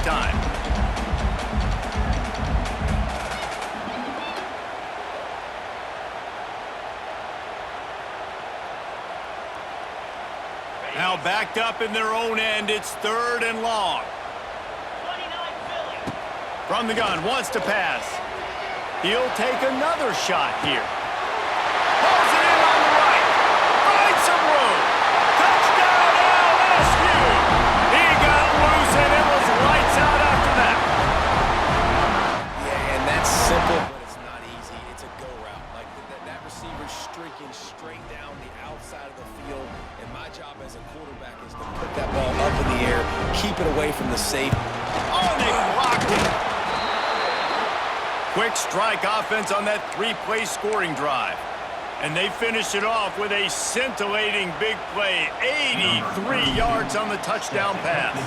time. Now backed up in their own end, it's 3rd and long. From the gun, wants to pass. He'll take another shot here. Pulls it in on the right. Finds some room. Touchdown LSU! He got loose and it was lights out after that. Yeah, and that's simple, but it's not easy. It's a go route. Like that receiver's streaking straight down the outside of the field, and my job as a quarterback is to put that ball up in the air, keep it away from the safety. Oh, they blocked it. Quick strike offense on that 3-play scoring drive. And they finish it off with a scintillating big play. 83 yards on the touchdown pass.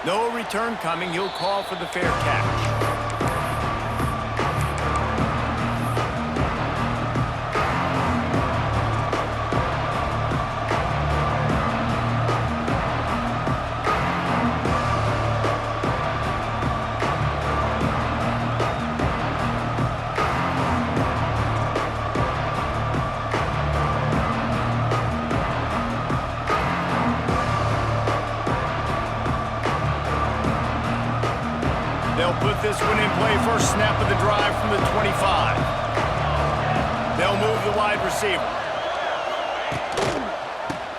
No return coming. He'll call for the fair catch. They'll put this one in play first snap of the drive from the 25. They'll move the wide receiver.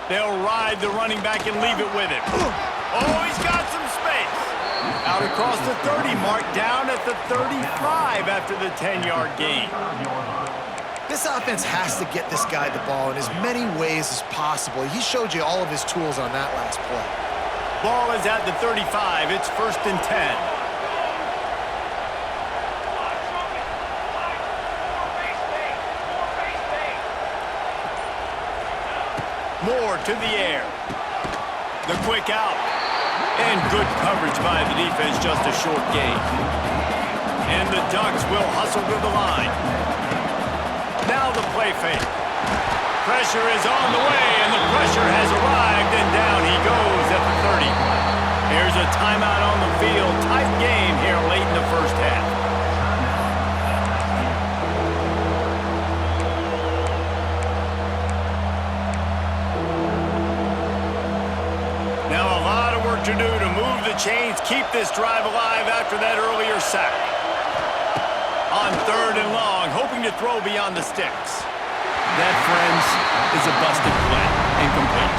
They'll ride the running back and leave it with him. Oh, he's got some space. Out across the 30 mark, down at the 35 after the 10-yard gain. This offense has to get this guy the ball in as many ways as possible. He showed you all of his tools on that last play. Ball is at the 35. It's 1st and 10. Moore to the air. The quick out. And good coverage by the defense, just a short gain. And the Ducks will hustle to the line. Now the play fake. Pressure is on the way, and the pressure has arrived, and down he goes at the 30. Here's a timeout on the field. Tight game here late in the first half. To do to move the chains, keep this drive alive after that earlier sack. On 3rd and long, hoping to throw beyond the sticks. That, friends, is a busted play. Incomplete.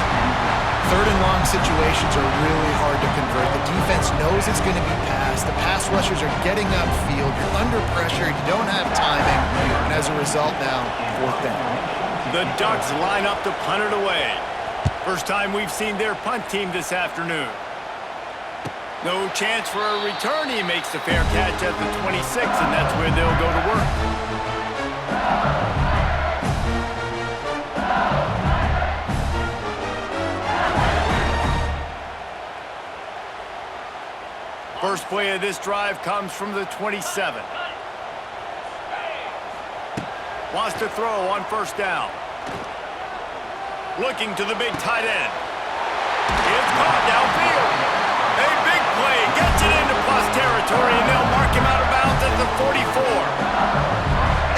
3rd and long situations are really hard to convert. The defense knows it's going to be passed. The pass rushers are getting upfield. You're under pressure. You don't have timing. And as a result now, 4th down. The Ducks line up to punt it away. First time we've seen their punt team this afternoon. No chance for a return. He makes the fair catch at the 26, and that's where they'll go to work. First play of this drive comes from the 27. Wants to throw on 1st down. Looking to the big tight end. It's caught downfield. A big play, gets it into plus territory, and they'll mark him out of bounds at the 44.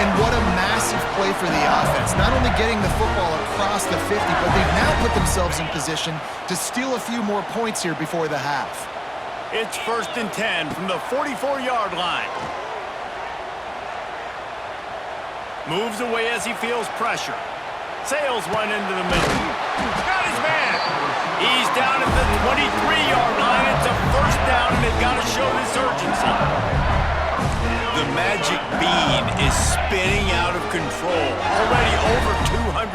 And what a massive play for the offense. Not only getting the football across the 50, but they've now put themselves in position to steal a few more points here before the half. It's 1st and 10 from the 44-yard line. Moves away as he feels pressure. Sails one into the middle. Got his man. He's down at the 23-yard line. It's a 1st down, and they've got to show this urgency. The magic bean is spinning out of control. Already over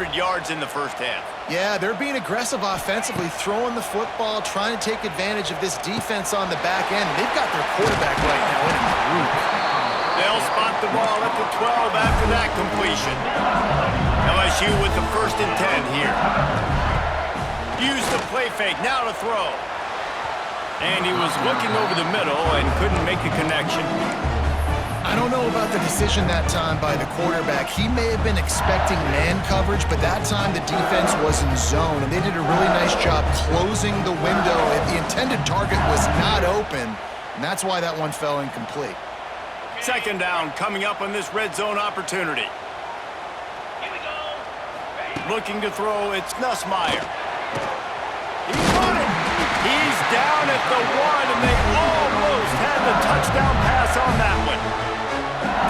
200 yards in the first half. Yeah, they're being aggressive offensively, throwing the football, trying to take advantage of this defense on the back end. They've got their quarterback right now in the group. They'll spot the ball at the 12 after that completion. LSU with the 1st and 10 here. Use the play fake, now to throw. And he was looking over the middle and couldn't make a connection. I don't know about the decision that time by the quarterback. He may have been expecting man coverage, but that time the defense was in zone, and they did a really nice job closing the window. The intended target was not open, and that's why that one fell incomplete. Second down coming up on this red zone opportunity. Looking to throw, it's Nussmeier. He's got it. He's down at the 1, and they almost had the touchdown pass on that one.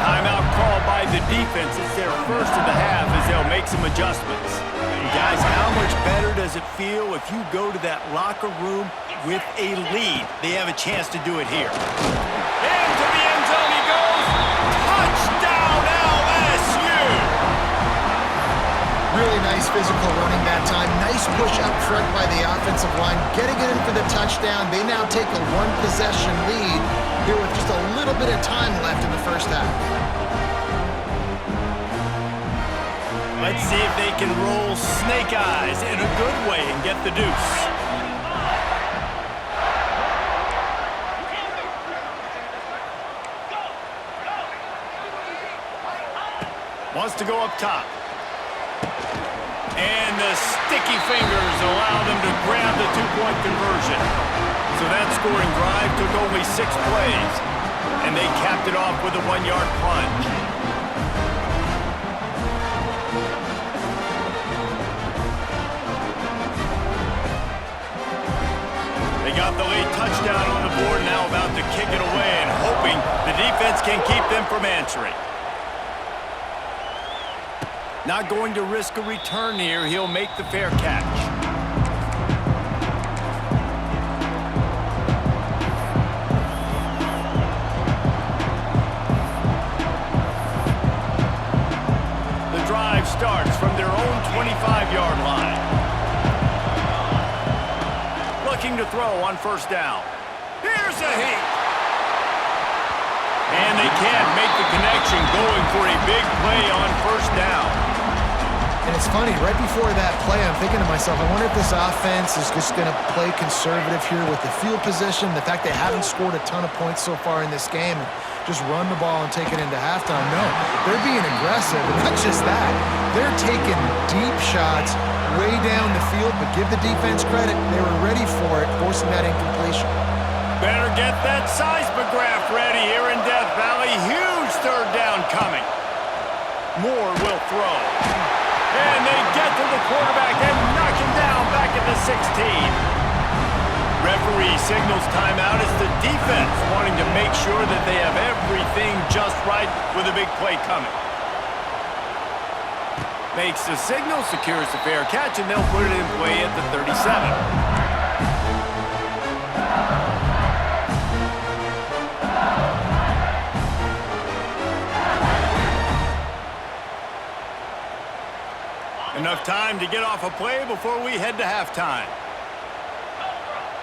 Timeout called by the defense. It's their first of the half as they'll make some adjustments. And guys, how much better does it feel if you go to that locker room with a lead? They have a chance to do it here. Into the end zone he goes. Touchdown, LSU! Really nice physical running that time. Nice push up front by the offensive line, getting it in for the touchdown. They now take a one-possession lead here with just a little bit of time left in the first half. Let's see if they can roll snake eyes in a good way and get the deuce. Wants to go up top. And the sticky fingers allow them to grab the two-point conversion. So that scoring drive took only 6 plays, and they capped it off with a 1-yard plunge. They got the late touchdown on the board, now about to kick it away and hoping the defense can keep them from answering. Not going to risk a return here. He'll make the fair catch. The drive starts from their own 25-yard line. Looking to throw on first down. Here's a hit. And they can't make the connection, going for a big play on first down. And it's funny, right before that play, I'm thinking to myself, I wonder if this offense is just going to play conservative here with the field position, the fact they haven't scored a ton of points so far in this game, and just run the ball and take it into halftime. No, they're being aggressive, and not just that, they're taking deep shots way down the field, but give the defense credit, they were ready for it, forcing that incompletion. Better get that seismograph ready here in Death Valley. Huge third down coming. Moore will throw. And they get to the quarterback and knock him down back at the 16. Referee signals timeout as the defense wanting to make sure that they have everything just right with a big play coming. Makes the signal, secures the fair catch, and they'll put it in play at the 37. Enough time to get off a play before we head to halftime.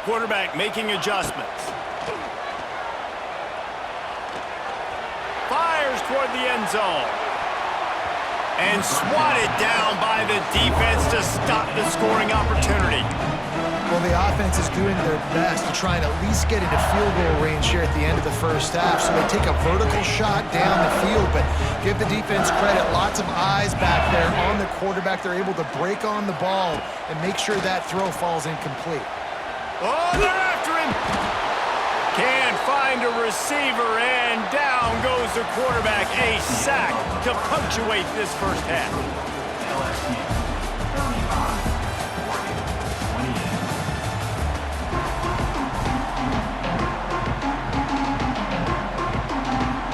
Quarterback making adjustments. Fires toward the end zone. And swatted down by the defense to stop the scoring opportunity. Well, the offense is doing their best to try and at least get into field goal range here at the end of the first half. So they take a vertical shot down the field, but give the defense credit. Lots of eyes back there on the quarterback. They're able to break on the ball and make sure that throw falls incomplete. Oh, they're after him. Can't find a receiver, and down goes the quarterback. A sack to punctuate this first half.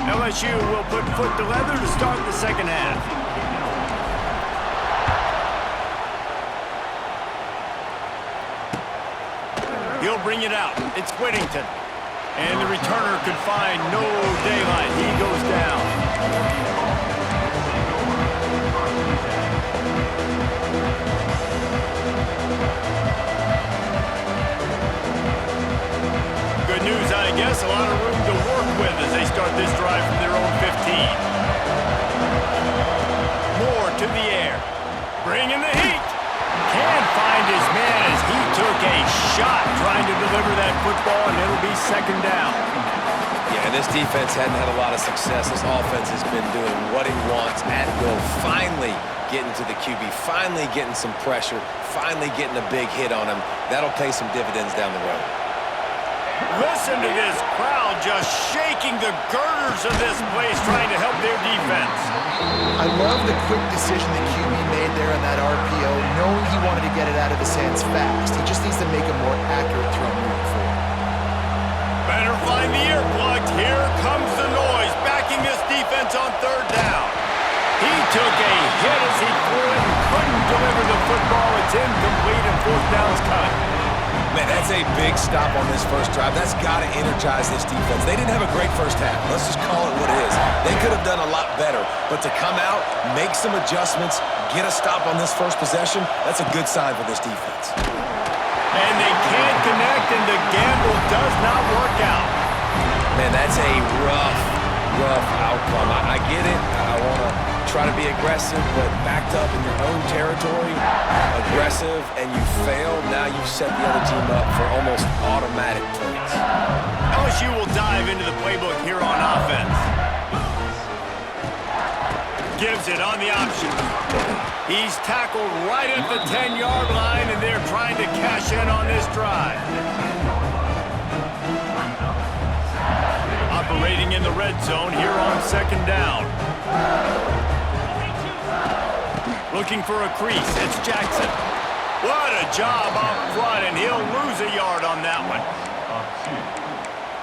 LSU will put foot to leather to start the second half. He'll bring it out. It's Whittington. And the returner could find no daylight. He goes down. Good news, I guess. A lot of room to work with as they start this drive from their own 15. Moore to the air. Bringing the heat. Can't find his man as he took a shot trying to deliver that football, and it'll be second down. Yeah, And this defense hadn't had a lot of success. This offense has been doing what it wants at will. Finally getting to the QB, finally getting some pressure, finally getting a big hit on him. That'll pay some dividends down the road. Listen to this crowd just shaking the girders of this place trying to help their defense. I love the quick decision that QB made there on that RPO, knowing he wanted to get it out of his hands fast. He just needs to make a more accurate throw moving forward. Better find the earplugs. Here comes the noise, backing this defense on third down. He took a hit as he threw it and couldn't deliver the football. It's incomplete and fourth down's cut. Man, that's a big stop on this first drive. That's got to energize this defense. They didn't have a great first half. Let's just call it what it is. They could have done a lot better, but to come out, make some adjustments, get a stop on this first possession, that's a good sign for this defense. And they can't connect, and the gamble does not work out. Man, that's a rough outcome. I get it. I want to try to be aggressive, but backed up in your own territory, aggressive, and you fail, now you've set the other team up for almost automatic points. LSU will dive into the playbook here on offense. Gives it on the option. He's tackled right at the 10-yard line, and they're trying to cash in on this drive. Operating in the red zone here on second down. Looking for a crease, it's Jackson. What a job up front, and he'll lose a yard on that one.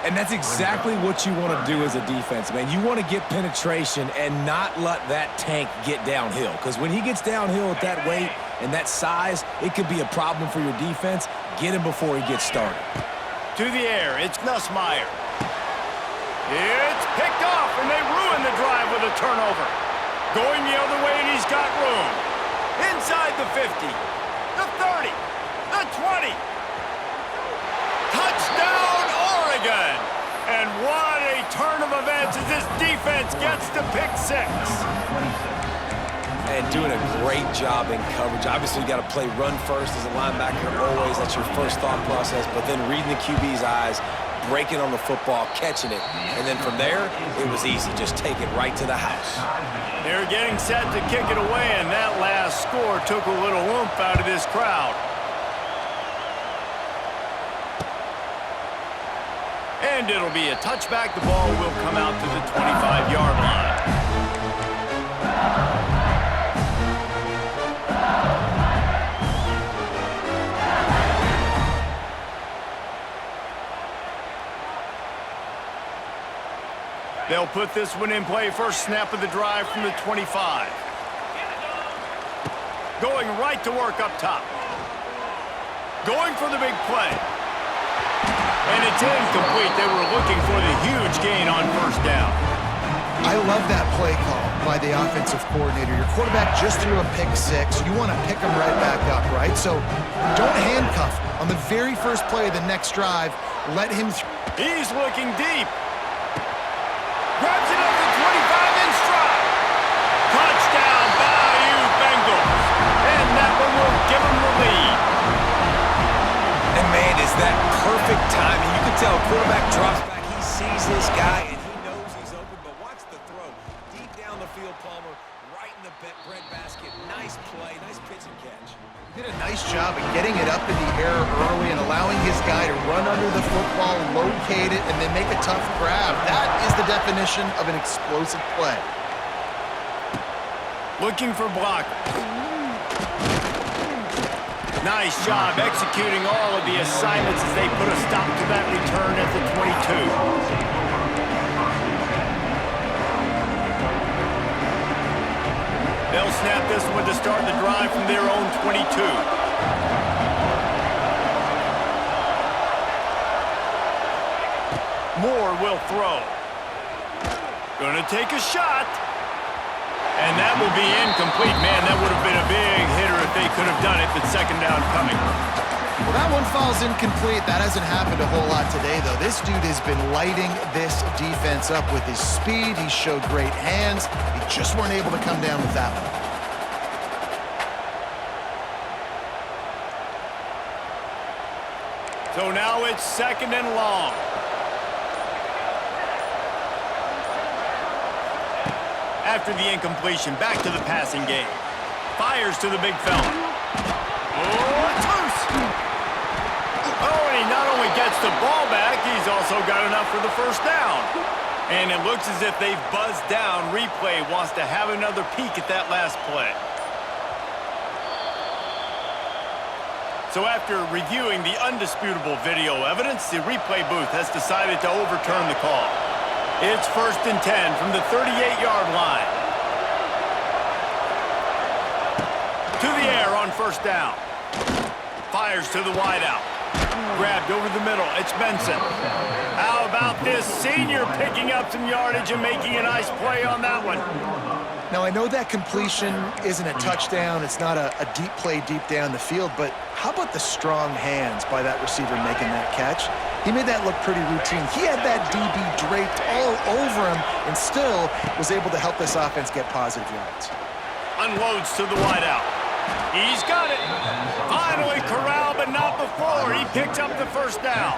And that's exactly what you want to do as a defense, man. You want to get penetration and not let that tank get downhill. Because when he gets downhill at that weight and that size, it could be a problem for your defense. Get him before he gets started. To the air, it's Nussmeier. It's picked off, and they ruin the drive with a turnover. Going the other way, and he's got room. Inside the 50, the 30, the 20. Touchdown, Oregon! And what a turn of events as this defense gets to pick six. And doing a great job in coverage. Obviously, you got to play run first as a linebacker always. That's your first thought process. But then reading the QB's eyes, breaking on the football, catching it. And then from there, it was easy. Just take it right to the house. They're getting set to kick it away, and that last score took a little oomph out of this crowd. And it'll be a touchback. The ball will come out to the 25-yard line. They'll put this one in play. First snap of the drive from the 25. Going right to work up top. Going for the big play. And it's incomplete. They were looking for the huge gain on first down. I love that play call by the offensive coordinator. Your quarterback just threw a pick six. You want to pick him right back up, right? So don't handcuff him. On the very first play of the next drive, let him He's looking deep. Grabs it up to 25 in stride. Touchdown, Bayou Bengals. And that one will give them the lead. And man, is that perfect timing. You can tell quarterback drops back. He sees this guy, and he knows he's open. But watch the throw. Deep down the field, Palmer, right in the breadbasket. Nice play, nice pitch and catch. He did a nice job of getting it up in the air early and allowing his guy to run under the football, locate it, and then make a tough grab. That is the definition of an explosive play. Looking for blockers. Nice job executing all of the assignments as they put a stop to that return at the 22. They'll snap this one to start the drive from their own 22. Moore will throw. Gonna take a shot. And that will be incomplete. Man, that would have been a big hitter if they could have done it, but second down coming. Well, that one falls incomplete. That hasn't happened a whole lot today, though. This dude has been lighting this defense up with his speed. He showed great hands. He just weren't able to come down with that one. So now it's second and long. After the incompletion, back to the passing game. Fires to the big fella. Oh, it's loose. Oh, and he not only gets the ball back, he's also got enough for the first down. And it looks as if they've buzzed down. Replay wants to have another peek at that last play. So after reviewing the undisputable video evidence, the replay booth has decided to overturn the call. It's 1st and 10 from the 38-yard line. To the air on first down. Fires to the wideout. Grabbed over the middle. It's Benson. How about this senior picking up some yardage and making a nice play on that one? Now, I know that completion isn't a touchdown. It's not a deep play deep down the field, but how about the strong hands by that receiver making that catch? He made that look pretty routine. He had that DB draped all over him and still was able to help this offense get positive yards. Unloads to the wideout. He's got it. Finally corralled, but not before. He picks up the first down.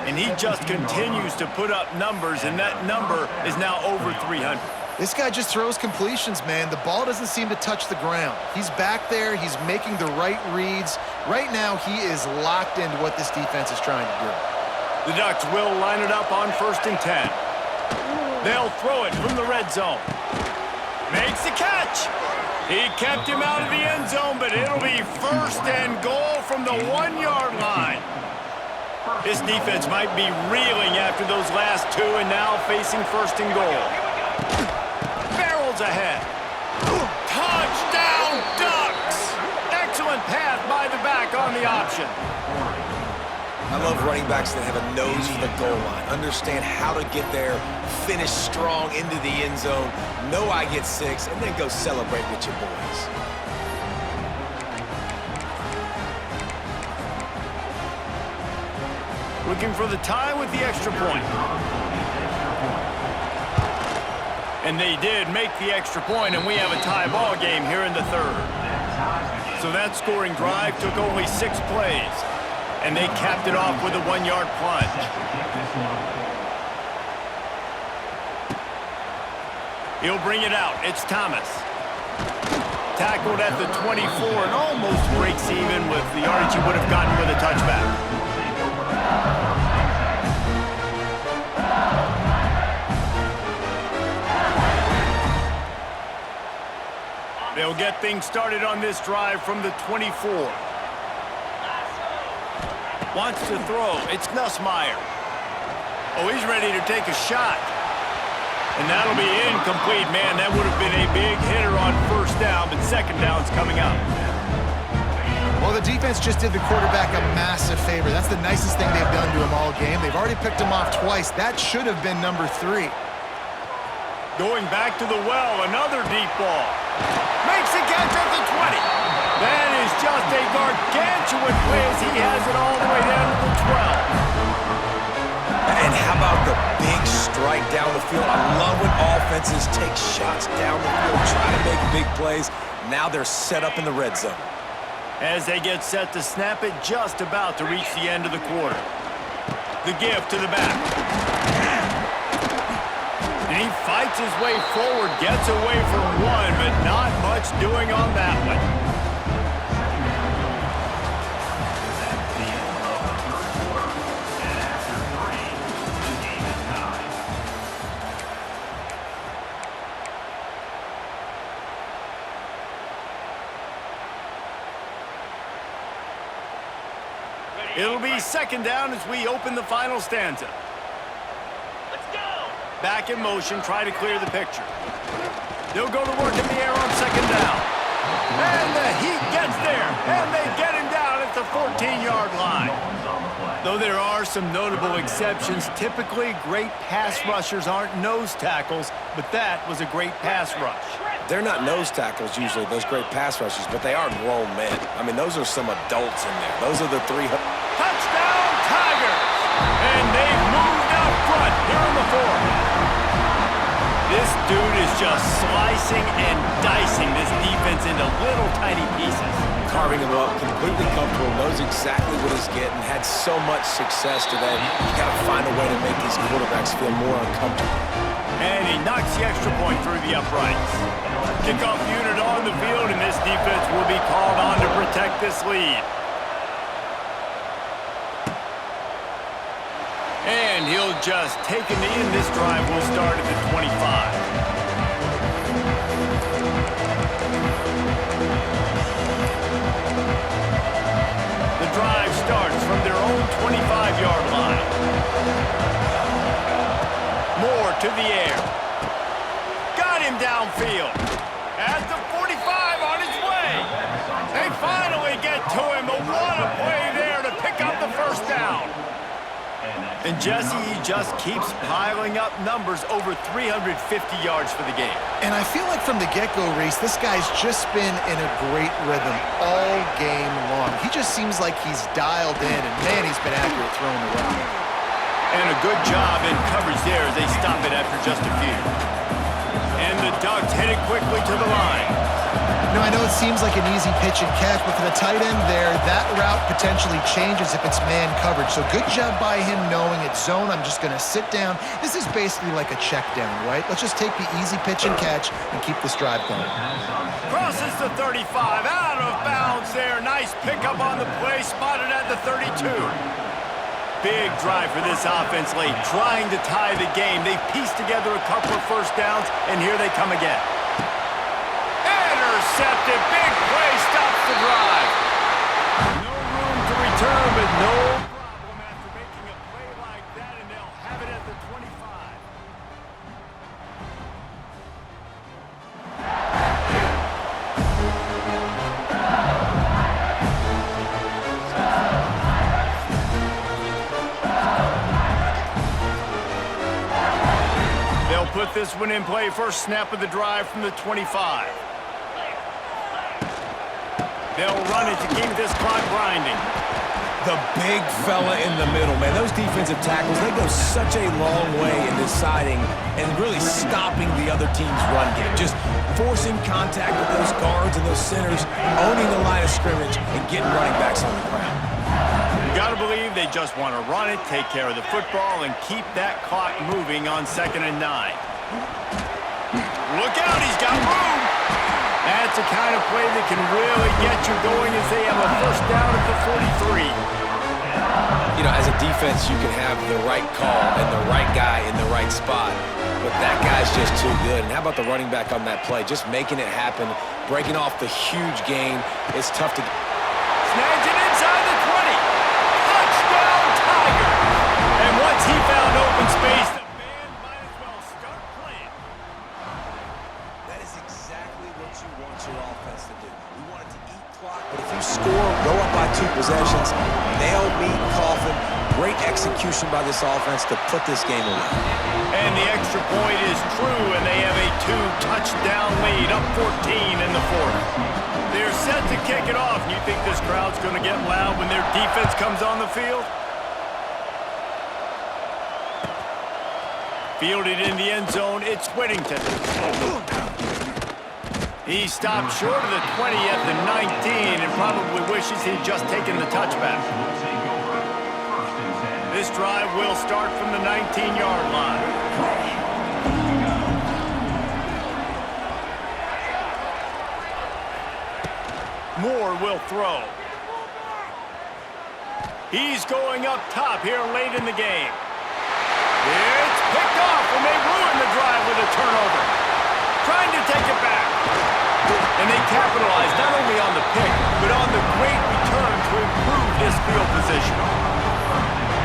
And he just continues to put up numbers, and that number is now over 300. This guy just throws completions, man. The ball doesn't seem to touch the ground. He's back there. He's making the right reads. Right now, he is locked into what this defense is trying to do. The Ducks will line it up on 1st and 10. They'll throw it from the red zone. Makes the catch. He kept him out of the end zone, but it'll be 1st and goal from the 1-yard line. This defense might be reeling after those last two and now facing 1st and goal. Barrels ahead. Touchdown, Ducks! Excellent pass by the back on the option. I love running backs that have a nose for the goal line. Understand how to get there, finish strong into the end zone, know I get 6, and then go celebrate with your boys. Looking for the tie with the extra point. And they did make the extra point, and we have a tie ball game here in the 3rd. So that scoring drive took only 6 plays, and they capped it off with a 1-yard plunge. He'll bring it out. It's Thomas. Tackled at the 24 and almost breaks even with the yardage he would have gotten with a touchback. They'll get things started on this drive from the 24. Wants to throw. It's Nussmeier. Oh, he's ready to take a shot. And that'll be incomplete. Man, that would have been a big hitter on 1st down, but 2nd down's coming up. Well, the defense just did the quarterback a massive favor. That's the nicest thing they've done to him all game. They've already picked him off twice. That should have been number 3. Going back to the well, another deep ball. Makes the catch at the 20. That is just a gargantuan play as he has it all the way down to the 12. And how about the big strike down the field? I love when offenses take shots down the field, try to make big plays. Now they're set up in the red zone. As they get set to snap it, just about to reach the end of the quarter. The give to the back. And he fights his way forward, gets away from one, but not much doing on that one. It'll be 2nd down as we open the final stanza. Let's go! Back in motion, try to clear the picture. They'll go to work in the air on 2nd down. And the Heat gets there, and they get him down at the 14-yard line. Though there are some notable exceptions, typically great pass rushers aren't nose tackles, but that was a great pass rush. They're not nose tackles usually, those great pass rushers, but they are grown men. I mean, those are some adults in there. Those are the 300. Touchdown, Tigers! And they've moved out front here in the 4th. This dude is just slicing and dicing this defense into little tiny pieces. Carving him up, completely comfortable, knows exactly what he's getting, had so much success today. You got to find a way to make these quarterbacks feel more uncomfortable. And he knocks the extra point through the uprights. Kickoff unit on the field, and this defense will be called on to protect this lead. And he'll just take a knee, and this drive will start at the 25. The drive starts from their own 25-yard line. Moore to the air. Got him downfield. At the 45 on his way. They finally get to him, but what a play there to pick up the first down. And Jesse, he just keeps piling up numbers, over 350 yards for the game. And I feel like from the get-go, Reese, this guy's just been in a great rhythm all game long. He just seems like he's dialed in, and man, he's been accurate throwing the rock. And a good job in coverage there as they stop it after just a few. And the Ducks headed quickly to the line. Now, I know it seems like an easy pitch and catch, but for the tight end there, that route potentially changes if it's man coverage. So good job by him knowing it's zone. I'm just going to sit down. This is basically like a check down, right? Let's just take the easy pitch and catch and keep this drive going. Crosses the 35, out of bounds there. Nice pickup on the play, spotted at the 32. Big drive for this offense late, trying to tie the game. They've pieced together a couple of first downs, and here they come again. Intercepted, big play, stops the drive. No room to return, but no problem after making a play like that, and they'll have it at the 25. They'll put this one in play, first snap of the drive from the 25. They'll run it to keep this clock grinding. The big fella in the middle, man. Those defensive tackles, they go such a long way in deciding and really stopping the other team's run game. Just forcing contact with those guards and those centers, owning the line of scrimmage, and getting running backs on the ground. You got to believe they just want to run it, take care of the football, and keep that clock moving on 2nd and 9. Look out, he's got room. That's the kind of play that can really get you going as they have a first down at the 43. You know, as a defense, you can have the right call and the right guy in the right spot, but that guy's just too good. And how about the running back on that play? Just making it happen, breaking off the huge gain. It's tough to... Snags it inside the 20. Touchdown, Tiger. And once he found open space, the band might as well start playing. That is exactly what you want your offense to do. We want it to eat clock, but if you score, go up by 2 possessions, nail, meet, coffin, great execution by this offense to put this game away. And the extra point is true, and they have a 2-touchdown lead, up 14 in the 4th. They're set to kick it off. You think this crowd's going to get loud when their defense comes on the field? Fielded in the end zone, it's Whittington. He stopped short of the 20 at the 19 and probably wishes he'd just taken the touchback. This drive will start from the 19-yard line. Moore will throw. He's going up top here late in the game. It's picked off, and they ruin the drive with a turnover. Trying to take it back. And they capitalize not only on the pick, but on the great return to improve this field position.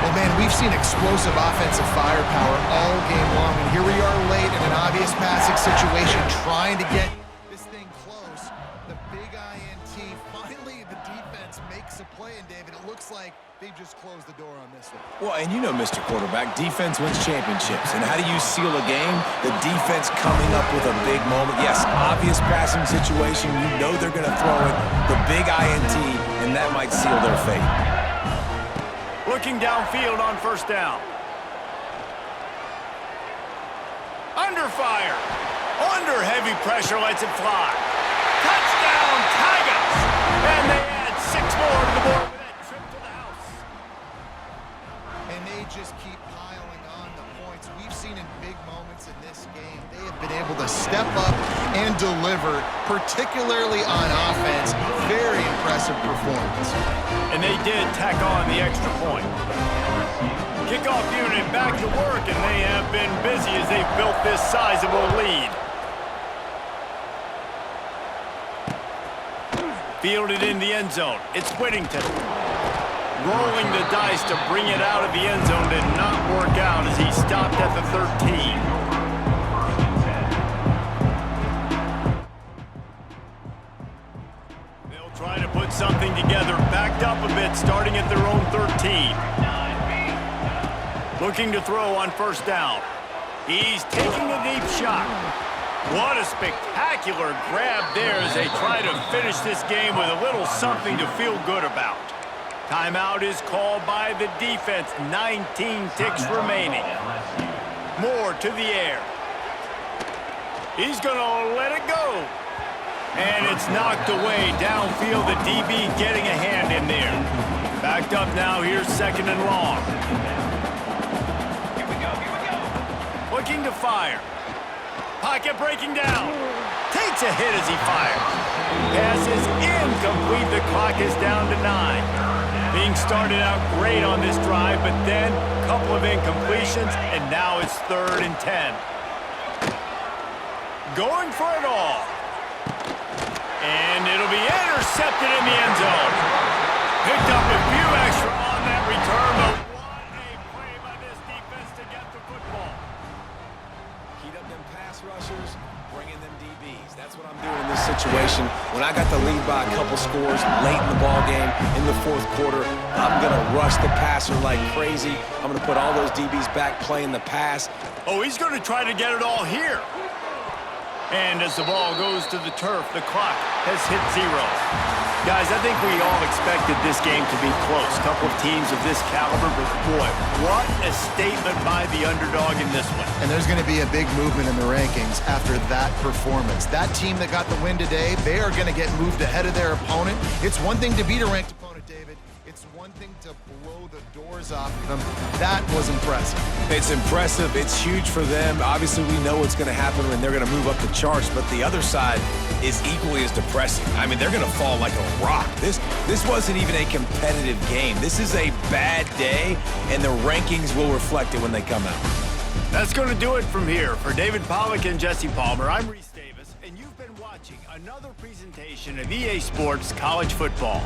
Well, man, we've seen explosive offensive firepower all game long, and here we are late in an obvious passing situation, trying to get this thing close. The big INT, finally the defense makes a play, and David, it looks like they've just closed the door on this one. Well, and you know, Mr. Quarterback, defense wins championships. And how do you seal a game? The defense coming up with a big moment. Yes, obvious passing situation. You know they're going to throw it. The big INT, and that might seal their fate. Looking downfield on first down. Under fire. Under heavy pressure, lets it fly. Touchdown, Tigers! And they add 6 more to the board with that trip to the house. And they just keep piling on the points. We've seen in big moments in this deliver, particularly on offense. Very impressive performance. And they did tack on the extra point. Kickoff unit back to work, and they have been busy as they've built this sizable lead. Fielded in the end zone. It's Whittington. Rolling the dice to bring it out of the end zone did not work out as he stopped at the 13. They'll try to put something together, backed up a bit, starting at their own 13. Looking to throw on first down. He's taking a deep shot. What a spectacular grab there as they try to finish this game with a little something to feel good about. Timeout is called by the defense. 19 ticks remaining. Moore to the air. He's going to let it go. And it's knocked away downfield. The DB getting a hand in there. Backed up now. Here's second and long. Here we go. Looking to fire. Pocket breaking down. Takes a hit as he fires. Pass is incomplete. The clock is down to 9. Being started out great on this drive, but then a couple of incompletions, and now it's 3rd and 10. Going for it all. And it'll be intercepted in the end zone. Picked up a few extra on that return, but what a play by this defense to get the football. Heat up them pass rushers, bring in them DBs. That's what I'm doing in this situation. When I got the lead by a couple scores late in the ball game, in the 4th quarter, I'm going to rush the passer like crazy. I'm going to put all those DBs back playing the pass. Oh, he's going to try to get it all here. And as the ball goes to the turf, the clock has hit 0. Guys, I think we all expected this game to be close. A couple of teams of this caliber, but boy, what a statement by the underdog in this one. And there's going to be a big movement in the rankings after that performance. That team that got the win today, they are going to get moved ahead of their opponent. It's one thing to beat a ranked opponent, David. It's one thing to blow the doors off of them. That was impressive. It's impressive. It's huge for them. Obviously, we know what's going to happen when they're going to move up the charts, but the other side is equally as depressing. I mean, they're going to fall like a rock. This wasn't even a competitive game. This is a bad day, and the rankings will reflect it when they come out. That's going to do it from here. For David Pollack and Jesse Palmer, I'm Reese Davis, and you've been watching another presentation of EA Sports College Football.